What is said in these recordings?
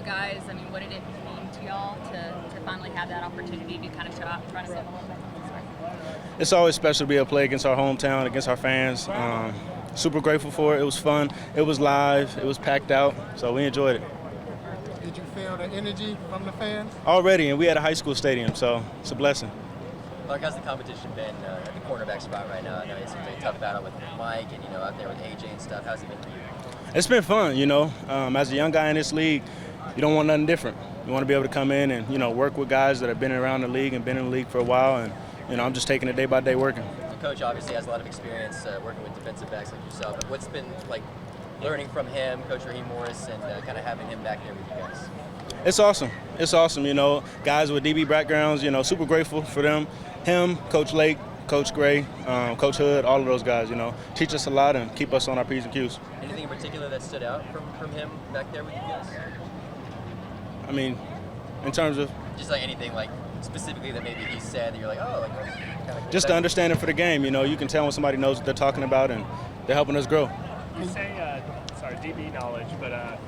you guys? I mean, what did it mean to y'all to finally have that opportunity to kind of show out in front of them a little bit? It's always special to be able to play against our hometown, against our fans. Super grateful for it. It was fun. It was live. It was packed out, so we enjoyed it. Did you feel the energy from the fans? Already, and we had a high school stadium, so it's a blessing. Mark, how's the competition been at the cornerback spot right now? I know it's a tough battle with Mike and, out there with AJ and stuff. How's it been for you? It's been fun, As a young guy in this league, you don't want nothing different. You want to be able to come in and, work with guys that have been around the league and been in the league for a while, and, I'm just taking it day by day working. The coach obviously has a lot of experience working with defensive backs like yourself. What's been like learning from him, Coach Raheem Morris, and kind of having him back there with you guys? It's awesome. It's awesome, Guys with DB backgrounds, super grateful for them. Him, Coach Lake, Coach Gray, Coach Hood, all of those guys, teach us a lot and keep us on our P's and Q's. Anything in particular that stood out from him back there with you guys? I mean, in terms of? Just like anything like specifically that maybe he said that you're like, oh, like that's kind of just to understand it for the game, you can tell when somebody knows what they're talking about and they're helping us grow. You say, DB knowledge, but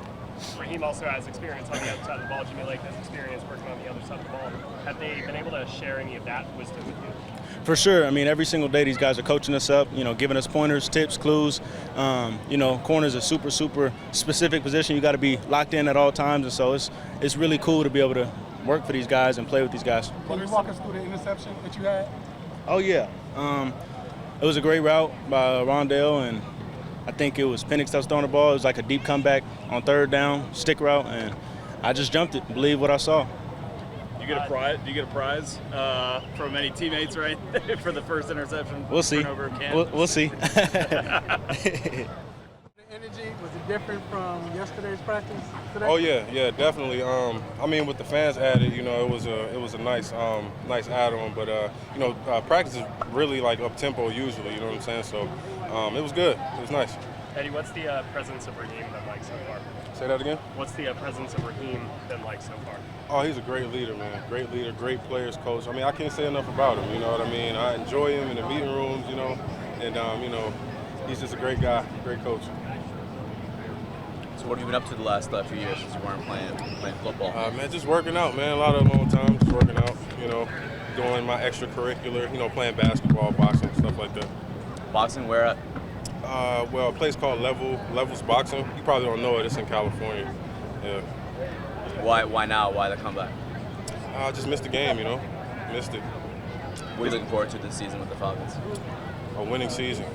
Raheem also has experience on the other side of the ball. Jimmy Lake has experience working on the other side of the ball. Have they been able to share any of that wisdom with you? For sure. I mean, every single day these guys are coaching us up, giving us pointers, tips, clues. Corner's a super, super specific position. You got to be locked in at all times, and so it's really cool to be able to work for these guys and play with these guys. Can you walk us through the interception that you had? Oh, yeah. It was a great route by Rondell, and I think it was Penix that was throwing the ball. It was like a deep comeback on third down, stick route, and I just jumped it, believe what I saw. Do you get a prize from any teammates, right, for the first interception? We'll see. We'll see. The energy, was it different from yesterday's practice today? Oh yeah, definitely. With the fans added, it was a nice add-on. But practice is really like up tempo usually. You know what I'm saying? So it was good. It was nice. Eddie, what's the presence of Raheem been like so far? Say that again? What's the presence of Raheem been like so far? Oh, he's a great leader, man. Great leader, great players coach. I can't say enough about him. You know what I mean? I enjoy him in the meeting rooms. And he's just a great guy, great coach. So what have you been up to the last few years since you weren't playing football? Man, just working out, man. A lot of alone time, just working out. Doing my extracurricular. Playing basketball, boxing, stuff like that. Boxing, where at? A place called Levels Boxing. You probably don't know it. It's in California. Yeah. Why now? Why the comeback? I just missed the game, Missed it. What are you looking forward to this season with the Falcons? A winning season.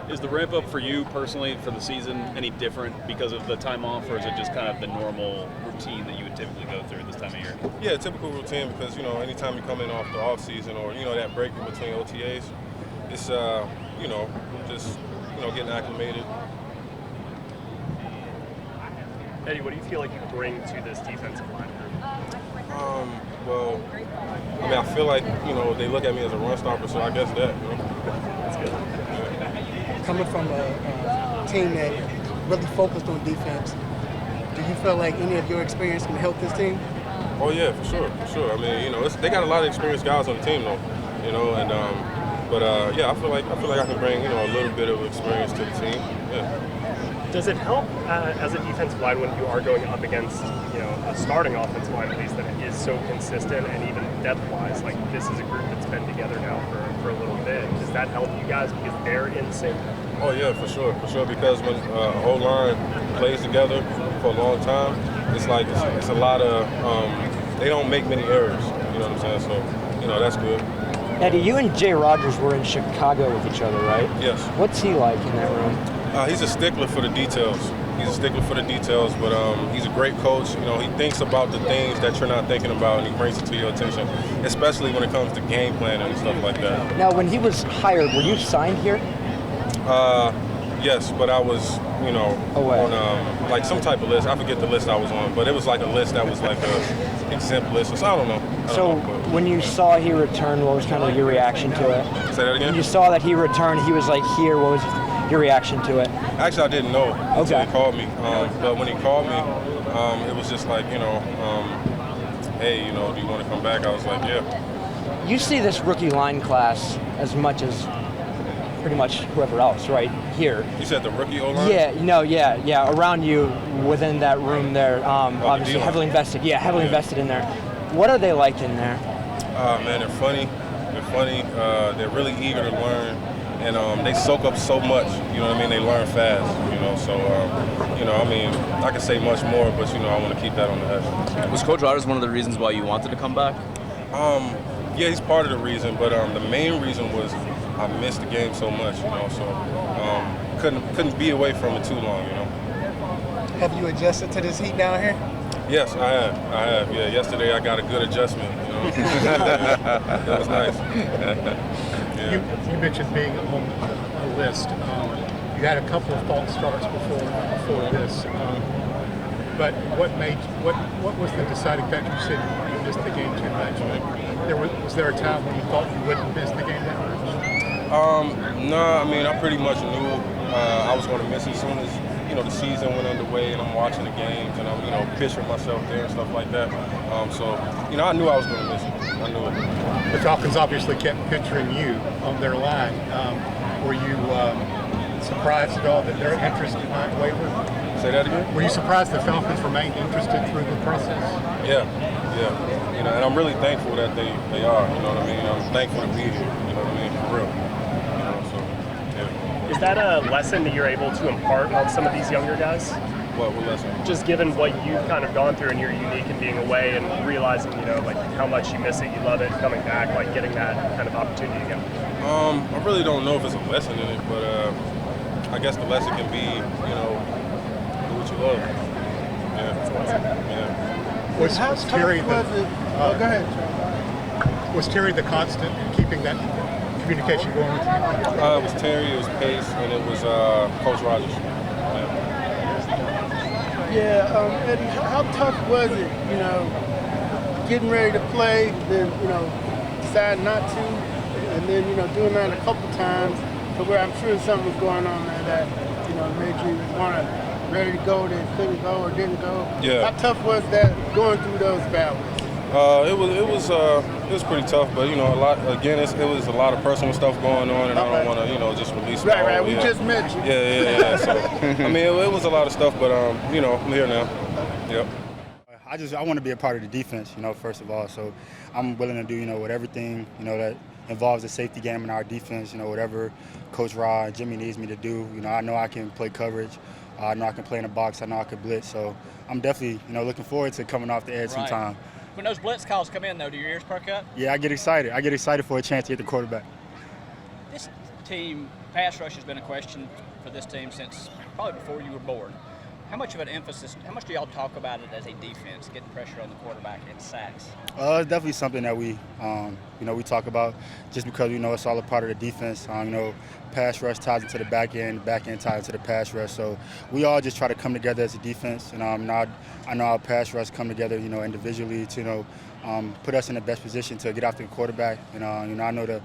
Is the ramp up for you personally for the season any different because of the time off, or is it just kind of the normal routine that you would typically go through this time of year? Yeah, typical routine because, anytime you come in off the off season or, that break in between OTAs, it's, just, getting acclimated. Eddie, what do you feel like you bring to this defensive line? I feel like, they look at me as a run stopper, so I guess that, That's good. Coming from a team that really focused on defense, do you feel like any of your experience can help this team? Oh yeah, for sure. They got a lot of experienced guys on the team though, I feel like I can bring, a little bit of experience to the team. Yeah. Does it help as a defensive line when you are going up against, a starting offensive line at least that is so consistent and even depth-wise? Like this is a group that's been together now for a little bit. Does that help you guys because they're in sync? Oh yeah, for sure. Because when a whole line plays together for a long time, it's like it's a lot of they don't make many errors. You know what I'm saying? So that's good. Eddie, you and Jay Rogers were in Chicago with each other, right? Yes. What's he like in that room? He's a stickler for the details. But he's a great coach. He thinks about the things that you're not thinking about, and he brings it to your attention, especially when it comes to game planning and stuff like that. Now, when he was hired, were you signed here? Yes, but I was, on like some type of list. I forget the list I was on, but it was like a list that was like a exempt list. So I don't know. When you saw he returned, what was kind of your reaction to it? Say that again? When you saw that he returned, he was like here, what was your reaction to it? Actually, I didn't know until he called me. But when he called me, it was just like, hey, do you want to come back? I was like, yeah. You see this rookie line class as much as pretty much whoever else right here. You said the rookie O-line? Yeah, around you within that room there. Obviously heavily invested. Yeah, heavily invested in there. What are they like in there? Man, they're funny. They're really eager to learn, and they soak up so much. You know what I mean? They learn fast. You know, so I mean, I could say much more, but I want to keep that on the hush. Was Coach Rodgers one of the reasons why you wanted to come back? Yeah, he's part of the reason, but the main reason was I missed the game so much. So couldn't be away from it too long. Have you adjusted to this heat down here? Yes, I have. Yeah, yesterday I got a good adjustment. That was nice. Yeah. You mentioned being on a list. You had a couple of false starts before this. But what was the deciding factor? You said you missed the game too much. Was there a time when you thought you wouldn't miss the game that much? No, I mean I pretty much knew I was going to miss it as soon as the season went underway and I'm watching the games and I'm picturing myself there and stuff like that. So I knew I was going to miss it. I knew it. The Falcons obviously kept picturing you on their line. Were you surprised at all that their interest did not waver? Say that again? Were you surprised the Falcons remained interested through the process? Yeah. And I'm really thankful that they are. You know what I mean? I'm thankful to be here. You know what I mean? For real. So yeah. Is that a lesson that you're able to impart on some of these younger guys? What lesson? Just given what you've kind of gone through and you're unique in being away and realizing, like how much you miss it, you love it, coming back, like getting that kind of opportunity again. I really don't know if it's a lesson in it, but I guess the lesson can be, do what you love. Yeah. Was Terry go ahead. Was Terry the constant in keeping that communication going with you? It was Terry, it was Pace, and it was Coach Rodgers. Eddie, how tough was it, getting ready to play, then, decide not to, and then, doing that a couple times to where I'm sure something was going on there that, made you ready to go, then couldn't go or didn't go? Yeah. How tough was that going through those battles? It was pretty tough, but it was a lot of personal stuff going on, and I don't want to just release it. Right. We just met you. Yeah. So I mean, it was a lot of stuff, but I'm here now. Yep. I want to be a part of the defense, first of all. So I'm willing to do with everything that involves the safety game in our defense. Whatever Coach Rod and Jimmy needs me to do. I know I can play coverage. I know I can play in the box. I know I can blitz. So I'm definitely looking forward to coming off the edge sometime. When those blitz calls come in, though, do your ears perk up? Yeah, I get excited. I get excited for a chance to hit the quarterback. This team, pass rush has been a question for this team since probably before you were born. How much do y'all talk about it as a defense, getting pressure on the quarterback and sacks? It's definitely something that we talk about just because, it's all a part of the defense. Pass rush ties into the back end ties into the pass rush. So we all just try to come together as a defense. And I know our pass rush come together, individually to, put us in the best position to get after the quarterback. I know the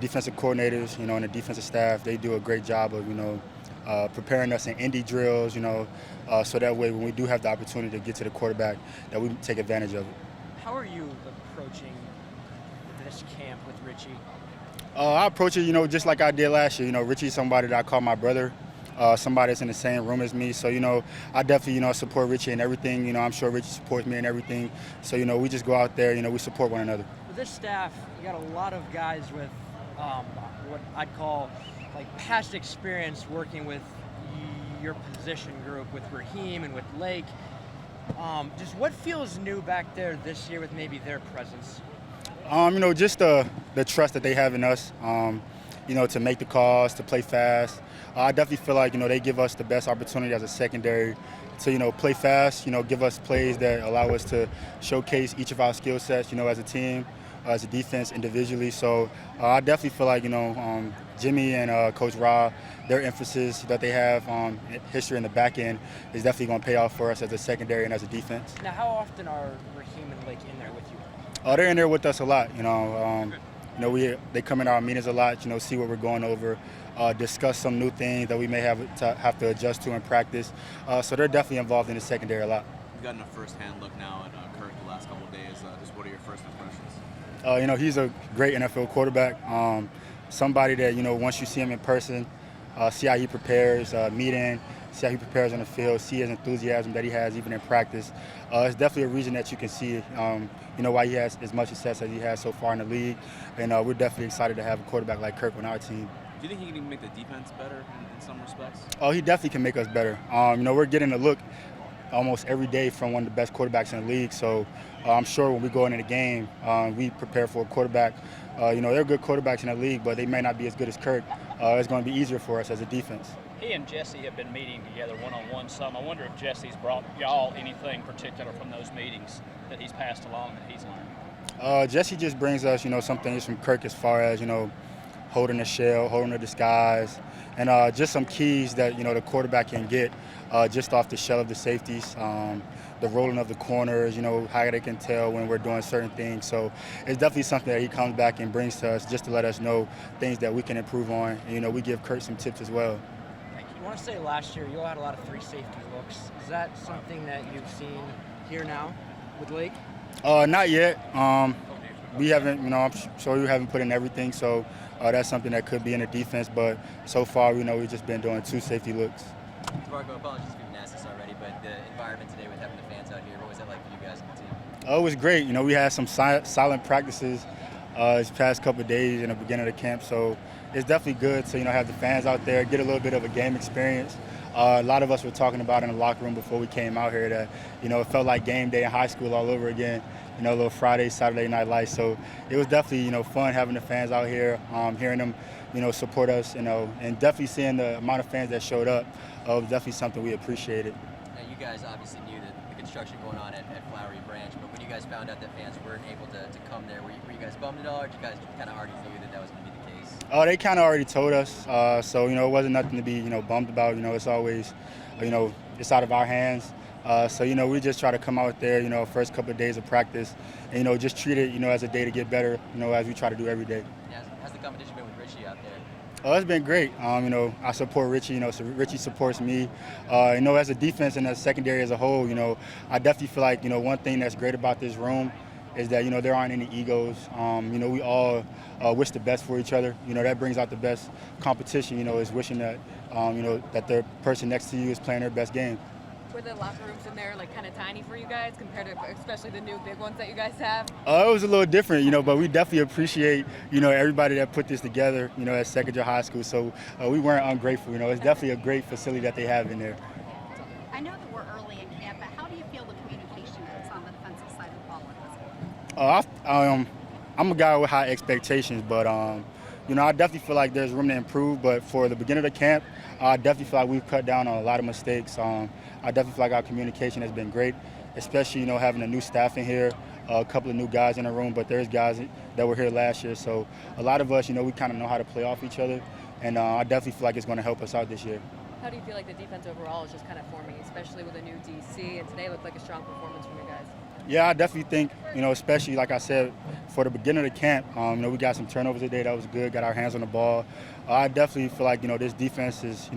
defensive coordinators, and the defensive staff, they do a great job of, preparing us in indie drills, so that way when we do have the opportunity to get to the quarterback, that we take advantage of it. How are you approaching this camp with Richie? I approach it, just like I did last year. Richie's somebody that I call my brother, somebody that's in the same room as me. So, I definitely, support Richie in everything. I'm sure Richie supports me in everything. So, we just go out there, we support one another. With this staff, you got a lot of guys with what I'd call past experience working with your position group, with Raheem and with Lake. Just what feels new back there this year with maybe their presence? Just the trust that they have in us, to make the calls, to play fast. I definitely feel like, they give us the best opportunity as a secondary to, play fast, give us plays that allow us to showcase each of our skill sets, as a team, as a defense, individually. So I definitely feel like, Jimmy and Coach Rob, their emphasis that they have on history in the back end is definitely going to pay off for us as a secondary and as a defense. Now, how often are Raheem and Lake in there with you? They're in there with us a lot. They come in our meetings a lot. See what we're going over, discuss some new things that we may have to adjust to in practice. So they're definitely involved in the secondary a lot. You've gotten a first-hand look now at Kirk the last couple of days. Just what are your first impressions? He's a great NFL quarterback. somebody that, once you see him in person, see how he prepares, meeting, see how he prepares on the field, see his enthusiasm that he has even in practice. It's definitely a reason that you can see, why he has as much success as he has so far in the league. And we're definitely excited to have a quarterback like Kirk on our team. Do you think he can even make the defense better in some respects? Oh, he definitely can make us better. We're getting a look almost every day from one of the best quarterbacks in the league. So I'm sure when we go into the game, we prepare for a quarterback. They're good quarterbacks in the league, but they may not be as good as Kirk. It's going to be easier for us as a defense. He and Jesse have been meeting together one-on-one some. I wonder if Jesse's brought y'all anything particular from those meetings that he's passed along that he's learned. Jesse just brings us, some things from Kirk as far as, holding the shell, holding the disguise, and just some keys that, the quarterback can get just off the shell of the safeties, the rolling of the corners, how they can tell when we're doing certain things. So it's definitely something that he comes back and brings to us just to let us know things that we can improve on. And, we give Kirk some tips as well. I want to say last year you all had a lot of 3 safety looks. Is that something that you've seen here now with Lake? Not yet. We haven't, I'm sure we haven't put in everything, so that's something that could be in the defense. But so far, we've just been doing 2 safety looks. DeMarcco, apologies if you've been asked this already, but the environment today with having the fans out here, what was that like for you guys and the team? It was great. We had some silent practices these past couple of days in the beginning of the camp, so it's definitely good to have the fans out there, get a little bit of a game experience. A lot of us were talking about in the locker room before we came out here that it felt like game day in high school all over again. A little Friday, Saturday night lights. So it was definitely fun having the fans out here, hearing them support us, and definitely seeing the amount of fans that showed up was definitely something we appreciated. Now, you guys obviously knew the construction going on at Flowery Branch, but when you guys found out that fans weren't able to come there, were you guys bummed at all, or did you guys kind of already knew that was going to be the case? They kind of already told us, so it wasn't nothing to be bummed about. It's always, it's out of our hands. So we just try to come out there, first couple of days of practice, and just treat it, as a day to get better, as we try to do every day. Yeah, how's the competition been with Richie out there? It's been great. I support Richie, so Richie supports me. As a defense and as secondary as a whole, I definitely feel like, one thing that's great about this room is that, there aren't any egos. We all wish the best for each other. That brings out the best competition, is wishing that, that the person next to you is playing their best game. Were the locker rooms in there kind of tiny for you guys compared to especially the new big ones that you guys have? It was a little different, but we definitely appreciate, everybody that put this together, at Secondary High School. So we weren't ungrateful. It's definitely a great facility that they have in there. I know that we're early in camp, but how do you feel the communication is on the defensive side of the ball at this point? I'm a guy with high expectations, but I definitely feel like there's room to improve. But for the beginning of the camp, I definitely feel like we've cut down on a lot of mistakes. I definitely feel like our communication has been great, especially, having a new staff in here, a couple of new guys in the room, but there's guys that were here last year. So a lot of us, we kind of know how to play off each other, and I definitely feel like it's going to help us out this year. How do you feel like the defense overall is just kind of forming, especially with a new DC, and today looked like a strong performance from you guys? Yeah, I definitely think, especially like I said, for the beginning of the camp, we got some turnovers today. That was good, got our hands on the ball. I definitely feel like, this defense is,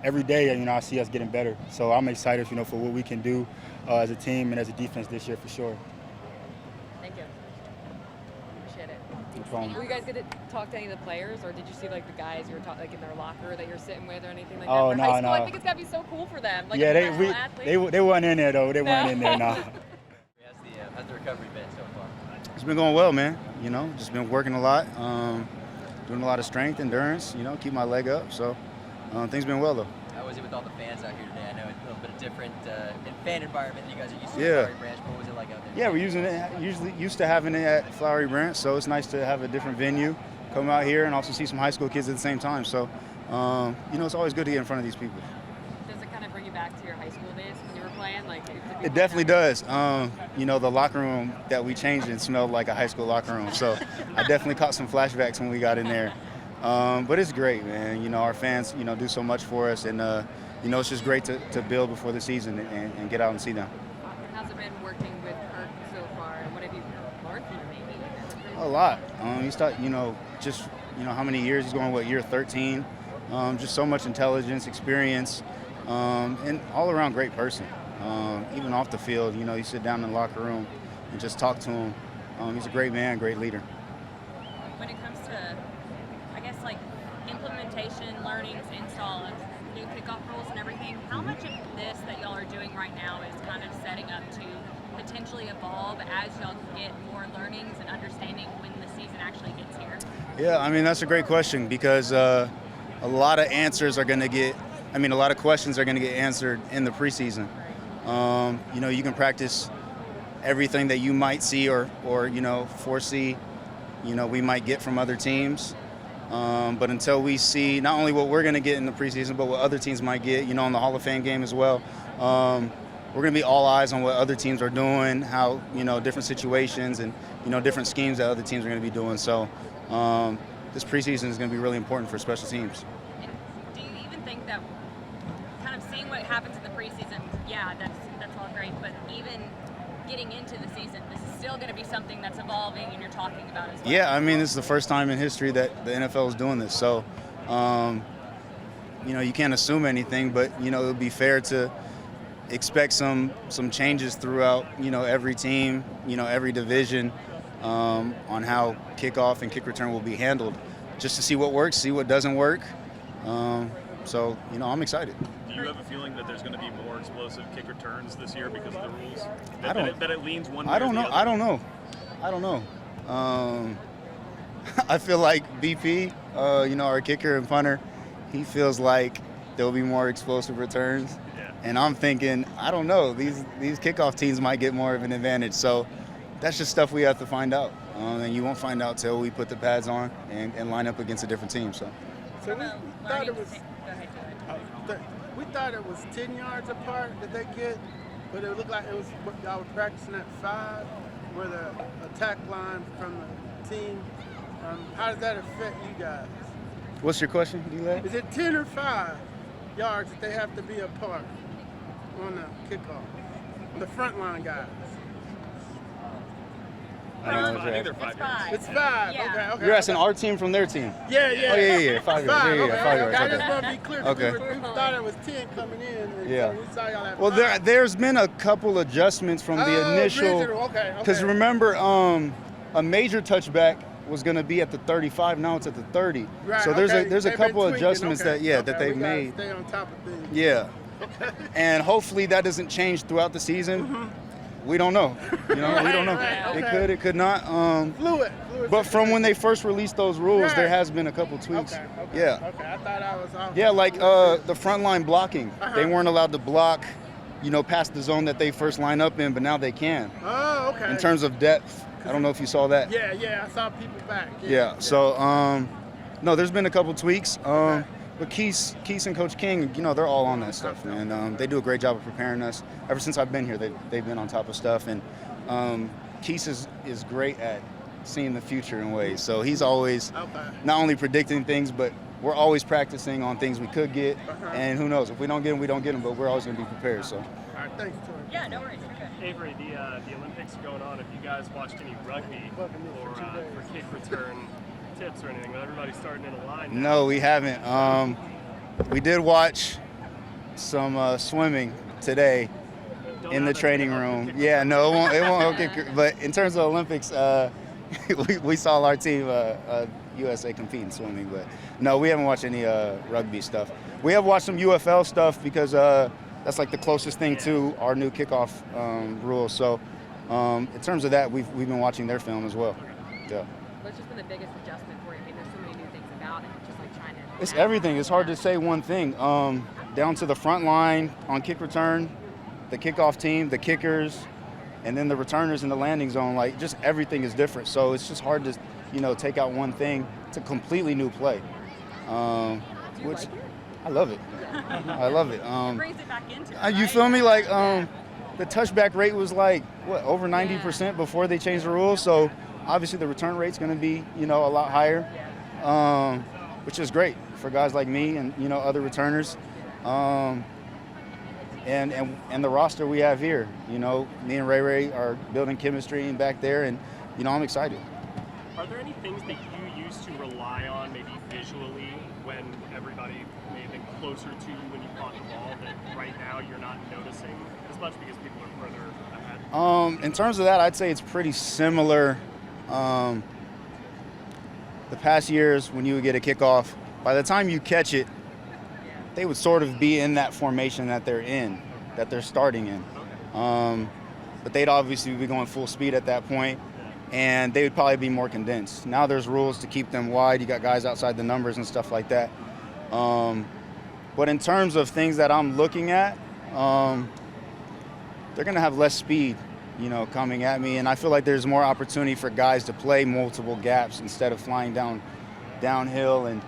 every day, I see us getting better. So I'm excited, for what we can do as a team and as a defense this year for sure. Thank you. Appreciate it. No problem. Were you guys get to talk to any of the players, or did you see the guys you were talking in their locker that you're sitting with or anything like that? Oh, For no, high school, no. I think it's got to be so cool for them. Like Yeah, a professional athlete. they weren't in there, though. They weren't in there, no. How's the recovery been so far? It's been going well, man. Just been working a lot, doing a lot of strength, endurance, keep my leg up. So things been well, though. How was it with all the fans out here today? I know it's a little bit of different fan environment than you guys are used to Yeah. at Flowery Branch. What was it like out there? Yeah, we're usually used to having it at Flowery Branch, so it's nice to have a different venue, come out here and also see some high school kids at the same time. So, it's always good to get in front of these people. Does it kind of bring you back to your high school days when you were playing? It definitely does. The locker room that we changed in smelled like a high school locker room. So I definitely caught some flashbacks when we got in there. But it's great, man. Our fans, do so much for us. And, it's just great to build before the season and get out and see them. How's it been working with Kirk so far? And what have you learned from him? A lot. You start, how many years he's going, year 13. Just so much intelligence, experience, and all around great person. Even off the field, you sit down in the locker room and just talk to him. He's a great man, great leader. When it comes to, I guess, implementation, learnings, install of new kickoff rules and everything, how much of this that y'all are doing right now is kind of setting up to potentially evolve as y'all get more learnings and understanding when the season actually gets here? Yeah, I mean, that's a great question because a lot of answers are going to get, a lot of questions are going to get answered in the preseason. You can practice everything that you might see or foresee, we might get from other teams. But until we see not only what we're going to get in the preseason, but what other teams might get, in the Hall of Fame game as well, we're going to be all eyes on what other teams are doing, how, different situations and, different schemes that other teams are going to be doing. So this preseason is going to be really important for special teams. And do you even think that kind of seeing what happens in the preseason, yeah, that's all great, but even getting into the season, this is still going to be something that's evolving and you're talking about as well? Yeah, this is the first time in history that the NFL is doing this. So, you can't assume anything, but, it would be fair to expect some changes throughout, every team, every division on how kickoff and kick return will be handled, just to see what works, see what doesn't work. So, I'm excited. Do you have a feeling that there's going to be more explosive kick returns this year because of the rules? That it leans one way I don't or the know. other? I don't know. I feel like BP, our kicker and punter, he feels like there'll be more explosive returns. Yeah. And I'm thinking, I don't know, these kickoff teams might get more of an advantage. So that's just stuff we have to find out. And you won't find out till we put the pads on and line up against a different team. So we thought it was. We thought it was 10 yards apart that they get, but it looked like it was y'all were practicing at 5, where the attack line from the team. How does that affect you guys? what's your question, D-Lay? Is it 10 or 5 yards that they have to be apart on the kickoff? The front line guys. I think they're 5 yards. It's 5. Yeah. Okay. You're asking our team from their team? Yeah. Oh, yeah. 5 yards. Yeah, 5 yards. I Okay. just want to be clear. Okay. We thought it was 10 coming in. And Yeah. so we saw y'all at Well, 5. there's been a couple adjustments from the initial. Okay. Because remember, a major touchback was going to be at the 35. Now it's at the 30. Right, So there's okay. a They've couple been tweaking, adjustments okay. that they've We gotta made. Stay on top of things. Yeah. And hopefully that doesn't change throughout the season. We don't know. We don't know. Right, It okay. could. It could not. Fluid. But from when they first released those rules, Right. there has been a couple tweaks. Okay. Yeah. Okay. I thought I was off. Yeah, like the front line blocking. They weren't allowed to block, past the zone that they first line up in, but now they can. Oh, okay. In terms of depth, I don't know if you saw that. Yeah. I saw people back. Yeah. So, no, there's been a couple tweaks. But Keese and Coach King, they're all on that stuff, man. They do a great job of preparing us. Ever since I've been here, they've been on top of stuff. And Keese is great at seeing the future in ways. So he's always not only predicting things, but we're always practicing on things we could get. And who knows, if we don't get them, we don't get them. But we're always going to be prepared. So. All right. Thanks, Tori. Yeah, no worries. Okay. Avery, the Olympics are going on. Have you guys watched any rugby or for kick return tips or anything? With everybody starting in a line now. No, we haven't. We did watch some swimming today in the training room. Yeah, no, it won't kick. But in terms of Olympics, we saw our team, USA, compete in swimming. But no, we haven't watched any rugby stuff. We have watched some UFL stuff because that's like the closest thing to our new kickoff rules. So in terms of that, we've been watching their film as well. Yeah. What's just been the biggest adjustment for you? I mean, there's so many new things about it, just like trying to... It's everything. It's hard to say one thing. Down to the front line on kick return, the kickoff team, the kickers, and then the returners in the landing zone. Like, just everything is different. So it's just hard to, take out one thing. It's a completely new play. Which I love it. I love it. It brings it back into it, You feel me? Like, the touchback rate was like, over 90% before they changed the rules. So obviously the return rate's going to be, a lot higher, which is great for guys like me and, other returners. And the roster we have here, me and Ray are building chemistry back there, and, I'm excited. Are there any things that you used to rely on, maybe visually, when everybody may have been closer to when you caught the ball, that right now you're not noticing as much because people are further ahead? In terms of that, I'd say it's pretty similar. The past years, when you would get a kickoff, by the time you catch it, they would sort of be in that formation that they're in, that they're starting in. But they'd obviously be going full speed at that point, and they would probably be more condensed. Now there's rules to keep them wide. You got guys outside the numbers and stuff like that. But in terms of things that I'm looking at, they're going to have less speed, coming at me. And I feel like there's more opportunity for guys to play multiple gaps instead of flying downhill and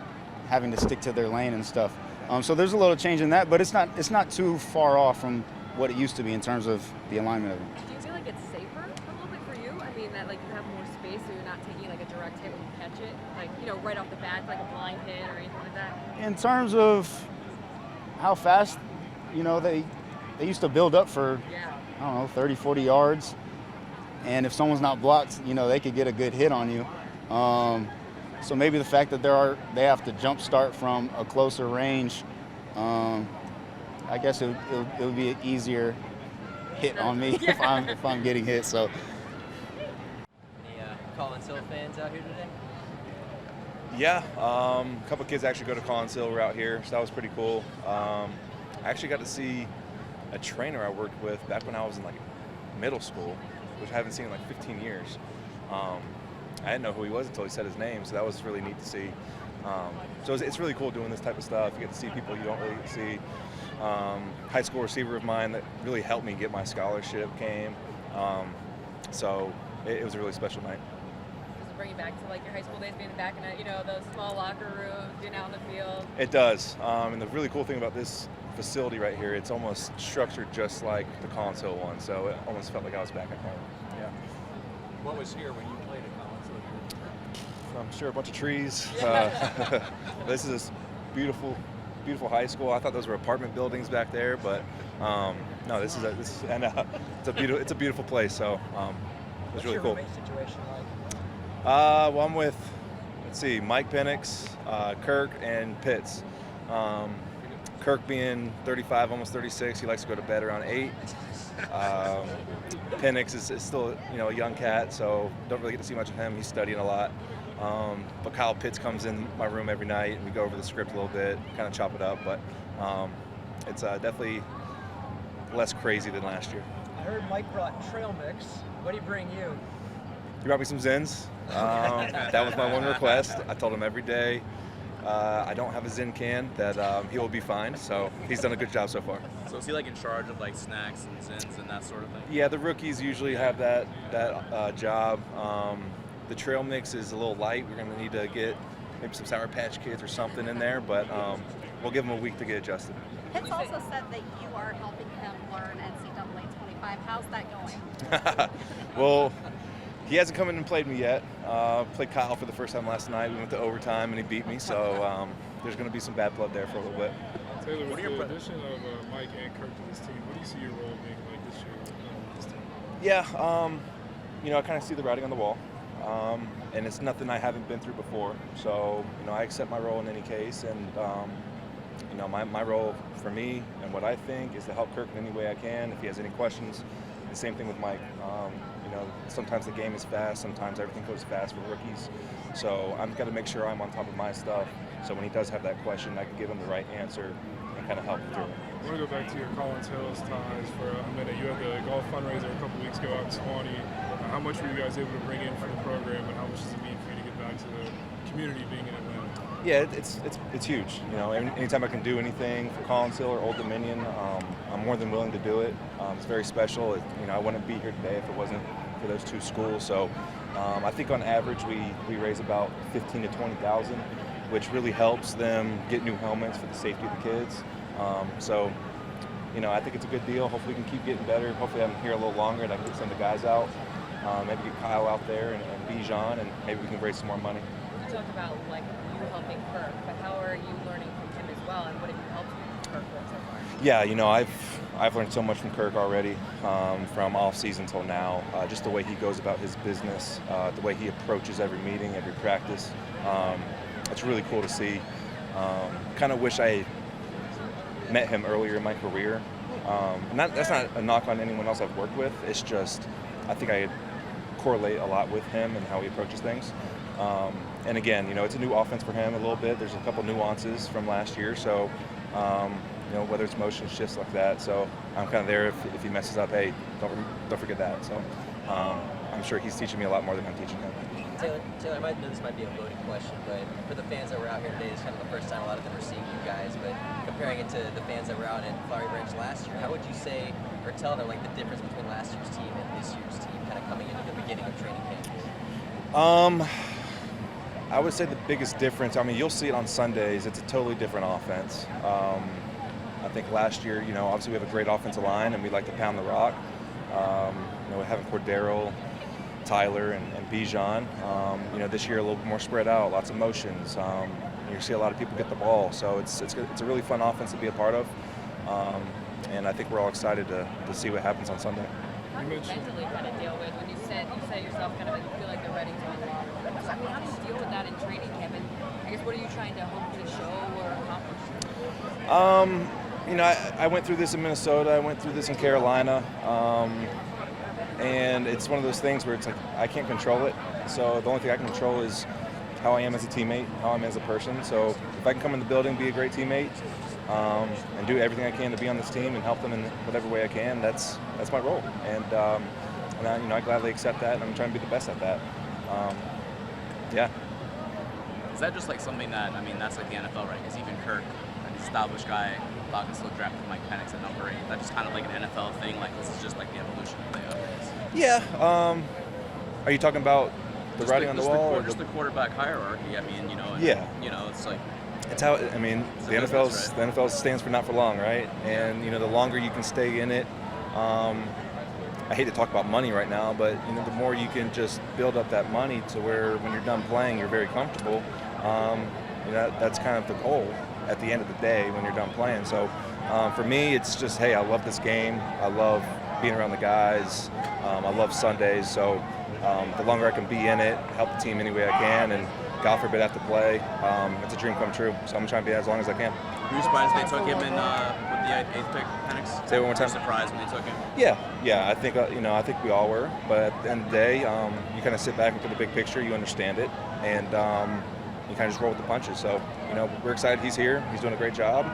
having to stick to their lane and stuff. So there's a little change in that, but it's not too far off from what it used to be in terms of the alignment of it. Do you feel like it's safer a little bit for you? I mean, that like you have more space, so you're not taking like a direct hit when you catch it, like right off the bat, like a blind hit or anything like that. In terms of how fast, they used to build up for, I don't know, 30, 40 yards. And if someone's not blocked, they could get a good hit on you. So maybe the fact that they have to jump start from a closer range, I guess it would be an easier hit on me if I'm getting hit. So. Any Collins Hill fans out here today? Yeah, a couple kids actually go to Collins Hill. We're out here, so that was pretty cool. I actually got to see a trainer I worked with back when I was in middle school, which I haven't seen in 15 years. I didn't know who he was until he said his name, so that was really neat to see. So it's really cool doing this type of stuff. You get to see people you don't really get to see. High school receiver of mine that really helped me get my scholarship came. So it was a really special night. Does it bring you back to your high school days, being back in those small locker rooms, being out in the field? It does. And the really cool thing about this facility right here, it's almost structured just like the Collins Hill one. So it almost felt like I was back at home. Yeah. What was here when you played at Collins Hill? I'm sure a bunch of trees. This is a beautiful high school. I thought those were apartment buildings back there, but no, it's a beautiful place. So it's really cool. What's your roommate situation like? Well, I'm with, Mike Penix, Kirk, and Pitts. Kirk being 35, almost 36, he likes to go to bed around 8. Penix is still, a young cat, so don't really get to see much of him. He's studying a lot. But Kyle Pitts comes in my room every night, and we go over the script a little bit, kind of chop it up. But it's definitely less crazy than last year. I heard Mike brought trail mix. What did he bring you? He brought me some Zins. That was my one request. I told him every day I don't have a Zin can, that he will be fine. So he's done a good job so far. So is he in charge of snacks and Zins and that sort of thing? Yeah, the rookies usually have that job. The trail mix is a little light. We're going to need to get maybe some Sour Patch Kids or something in there, but we'll give him a week to get adjusted. Pitts also said that you are helping him learn NCAA 25. How's that going? Well, he hasn't come in and played me yet. Played Kyle for the first time last night. We went to overtime and he beat me, so there's going to be some bad blood there for a little bit. Taylor, with the addition of Mike and Kirk to this team, what do you see your role being this year with this team? Yeah, I kind of see the writing on the wall. And it's nothing I haven't been through before. So, I accept my role in any case. And, my role for me and what I think is to help Kirk in any way I can. If he has any questions, the same thing with Mike. Sometimes the game is fast. Sometimes everything goes fast for rookies. So I've got to make sure I'm on top of my stuff. So when he does have that question, I can give him the right answer and kind of help him through it. I want to go back to your Collins Hills ties for a minute. You had the golf fundraiser a couple weeks ago out in Swanee. How much were you guys able to bring in for the program, and how much does it mean for you to get back to the community being in Atlanta? Yeah, it's huge. Anytime I can do anything for Collins Hill or Old Dominion, I'm more than willing to do it. It's very special. I wouldn't be here today if it wasn't for those two schools. So I think on average we raise about $15,000 to $20,000, which really helps them get new helmets for the safety of the kids. So I think it's a good deal. Hopefully we can keep getting better. Hopefully I'm here a little longer and I can get some of the guys out. Maybe get Kyle out there and Bijan, and maybe we can raise some more money. You talked about you helping Kirk, but how are you learning from him as well, and what have you helped Kirk with so far? Yeah, I've learned so much from Kirk already, from off season till now. Just the way he goes about his business, the way he approaches every meeting, every practice. It's really cool to see. Kind of wish I met him earlier in my career. And that's not a knock on anyone else I've worked with. It's just I think I correlate a lot with him and how he approaches things. And again, it's a new offense for him a little bit. There's a couple nuances from last year, so whether it's motion shifts like that. So I'm kind of there if he messes up. Hey, don't forget that. So I'm sure he's teaching me a lot more than I'm teaching him. Taylor, I might know this might be a loaded question, but for the fans that were out here today, it's kind of the first time a lot of them are seeing you guys. But comparing it to the fans that were out at Flowery Branch last year, how would you say or tell them like the difference between last year's team and this year's team, kind of coming into the beginning of training camp? I would say the biggest difference, you'll see it on Sundays, it's a totally different offense. I think last year, obviously we have a great offensive line and we like to pound the rock. Having Cordero, Tyler, and Bijan. This year a little bit more spread out, lots of motions. You see a lot of people get the ball, so it's a really fun offense to be a part of. And I think we're all excited to see what happens on Sunday. How do you mentally kind of deal with when you set yourself kind of feel like they're ready to unlock? How do you deal with that in training camp? And I guess what are you trying to hope to show or accomplish? I went through this in Minnesota. I went through this in Carolina. And it's one of those things where it's like I can't control it. So the only thing I can control is how I am as a teammate, how I'm as a person. So if I can come in the building, be a great teammate, and do everything I can to be on this team and help them in whatever way I can, that's my role. And I gladly accept that, and I'm trying to be the best at that. Yeah. Is that just like something that, that's like the NFL, right? Because even Kirk, an established guy, Falcons still drafted Mike Penix at number 8. That's just kind of like an NFL thing. Like this is just like the evolution of the offense. Yeah. Are you talking about the writing on the wall? Just the quarterback hierarchy. Yeah. It's like. It's how. The NFL stands for not for long, right? And the longer you can stay in it. I hate to talk about money right now, but the more you can just build up that money to where when you're done playing, you're very comfortable. That's kind of the goal at the end of the day when you're done playing. So for me, it's just, hey, I love this game. I love being around the guys. I love Sundays. So the longer I can be in it, help the team any way I can, and God forbid I have to play, it's a dream come true. So I'm trying to be as long as I can. Were you surprised they took him in with the 8th pick, Penix? Say it one more time. Were you surprised when they took him? Yeah. I think I think we all were. But at the end of the day, you kind of sit back and look at the big picture. You understand it, and you kind of just roll with the punches. So we're excited he's here. He's doing a great job,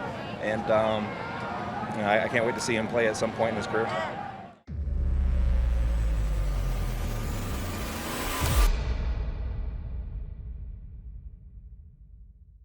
and I can't wait to see him play at some point in his career.